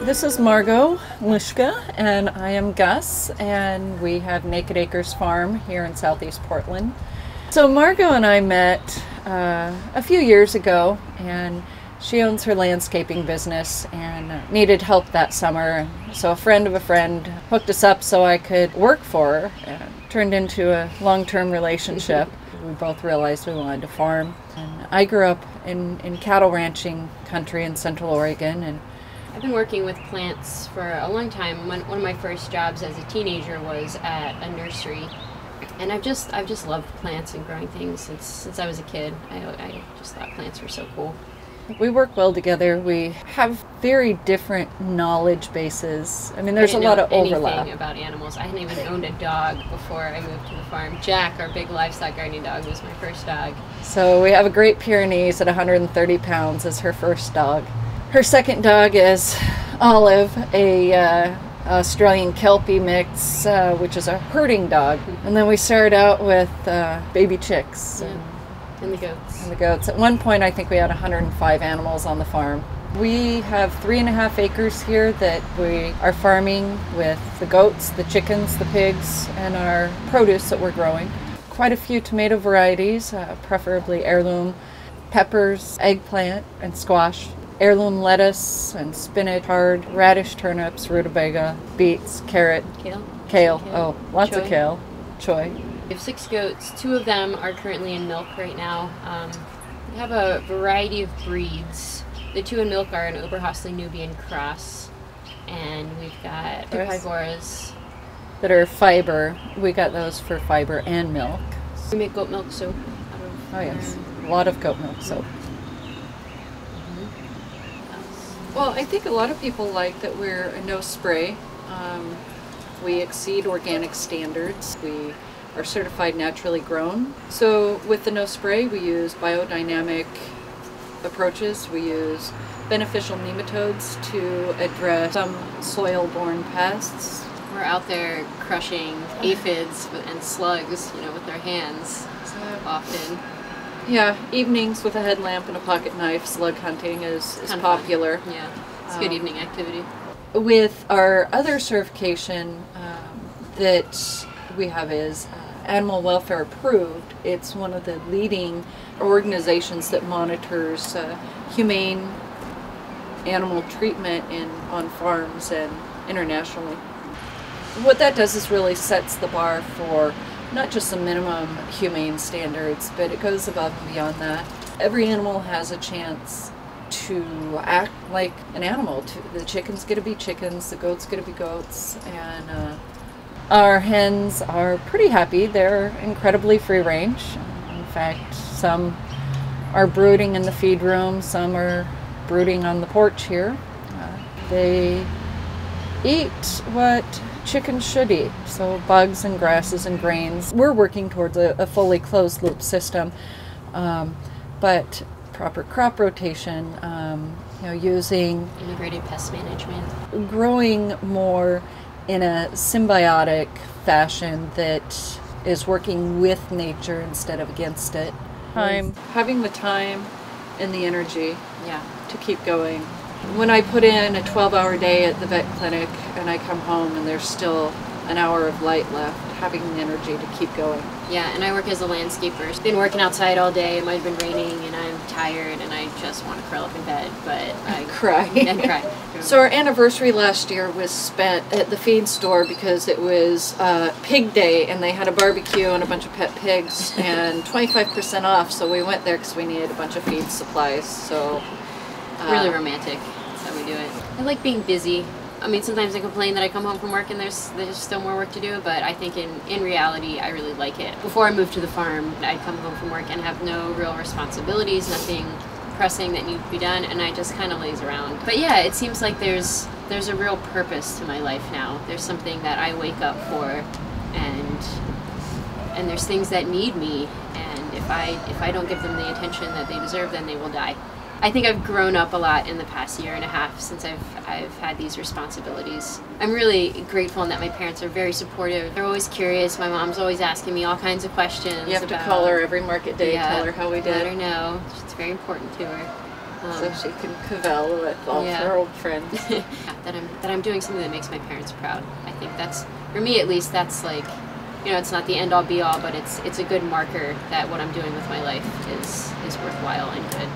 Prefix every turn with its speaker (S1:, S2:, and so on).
S1: This is Margot Lushka, and I am Gus, and we have Naked Acres Farm here in Southeast Portland. So Margot and I met a few years ago, and she owns her landscaping business and needed help that summer. So a friend of a friend hooked us up so I could work for her. And turned into a long-term relationship. We both realized we wanted to farm. And I grew up in cattle ranching country in Central Oregon, and
S2: I've been working with plants for a long time. One of my first jobs as a teenager was at a nursery, and I've just loved plants and growing things since I was a kid. I just thought plants were so cool.
S1: We work well together. We have very different knowledge bases. I mean, there's a lot of overlap.
S2: Anything about animals. I hadn't even owned a dog before I moved to the farm. Jack, our big livestock guardian dog, was my first dog.
S1: So we have a Great Pyrenees at 130 pounds as her first dog. Her second dog is Olive, a Australian Kelpie mix, which is a herding dog. And then we started out with baby chicks.
S2: Yeah. And the goats.
S1: And the goats. At one point, I think we had 105 animals on the farm. We have 3.5 acres here that we are farming with the goats, the chickens, the pigs, and our produce that we're growing. Quite a few tomato varieties, preferably heirloom, peppers, eggplant, and squash. Heirloom lettuce and spinach, hard, radish, turnips, rutabaga, beets, carrot, kale. Oh, lots of kale. Choy.
S2: We have 6 goats. 2 of them are currently in milk right now. We have a variety of breeds. The 2 in milk are an Oberhasli Nubian cross, and we've got Pygoras
S1: that are fiber. We got those for fiber and milk.
S2: We make goat milk soap.
S1: Oh yes, a lot of goat milk soap. Well, I think a lot of people like that we're a no spray. We exceed organic standards. We are certified naturally grown. So with the no spray, we use biodynamic approaches. We use beneficial nematodes to address some soil-borne pests.
S2: We're out there crushing aphids and slugs, with our hands often.
S1: Yeah, evenings with a headlamp and a pocket knife, slug hunting is popular.
S2: Fun. Yeah, it's a good evening activity.
S1: With our other certification that we have is Animal Welfare Approved. It's one of the leading organizations that monitors humane animal treatment on farms and internationally. What that does is really sets the bar for not just the minimum humane standards, but it goes above and beyond that. Every animal has a chance to act like an animal. The chicken's going to be chickens, the goat's going to be goats, and our hens are pretty happy. They're incredibly free range. In fact, some are brooding in the feed room, some are brooding on the porch here. They eat what chickens should eat, so bugs and grasses and grains. We're working towards a fully closed loop system, but proper crop rotation, using
S2: integrated pest management,
S1: growing more in a symbiotic fashion that is working with nature instead of against it. Having the time and the energy to keep going. When I put in a 12-hour day at the vet clinic and I come home and there's still an hour of light left, having the energy to keep going.
S2: Yeah, and I work as a landscaper. Been working outside all day, it might have been raining, and I'm tired and I just want to curl up in bed, but I
S1: cry.
S2: And cry.
S1: So our anniversary last year was spent at the feed store because it was pig day and they had a barbecue and a bunch of pet pigs and 25% off, so we went there because we needed a bunch of feed supplies. So
S2: really romantic. That's how we do it. I like being busy. I mean, sometimes I complain that I come home from work and there's still more work to do, but I think in reality, I really like it. Before I moved to the farm, I'd come home from work and have no real responsibilities, nothing pressing that needed to be done, and I just kind of laze around. But yeah, it seems like there's a real purpose to my life now. There's something that I wake up for, and there's things that need me, and if I don't give them the attention that they deserve, then they will die. I think I've grown up a lot in the past year and a half since I've had these responsibilities. I'm really grateful in that my parents are very supportive. They're always curious. My mom's always asking me all kinds of questions.
S1: You have to call her every market day, tell her how we did.
S2: Let her know. It's very important to her.
S1: So she can cavil with all her old friends.
S2: that I'm doing something that makes my parents proud. I think that's, for me at least, that's like, you know, it's not the end all be all, but it's a good marker that what I'm doing with my life is worthwhile and good.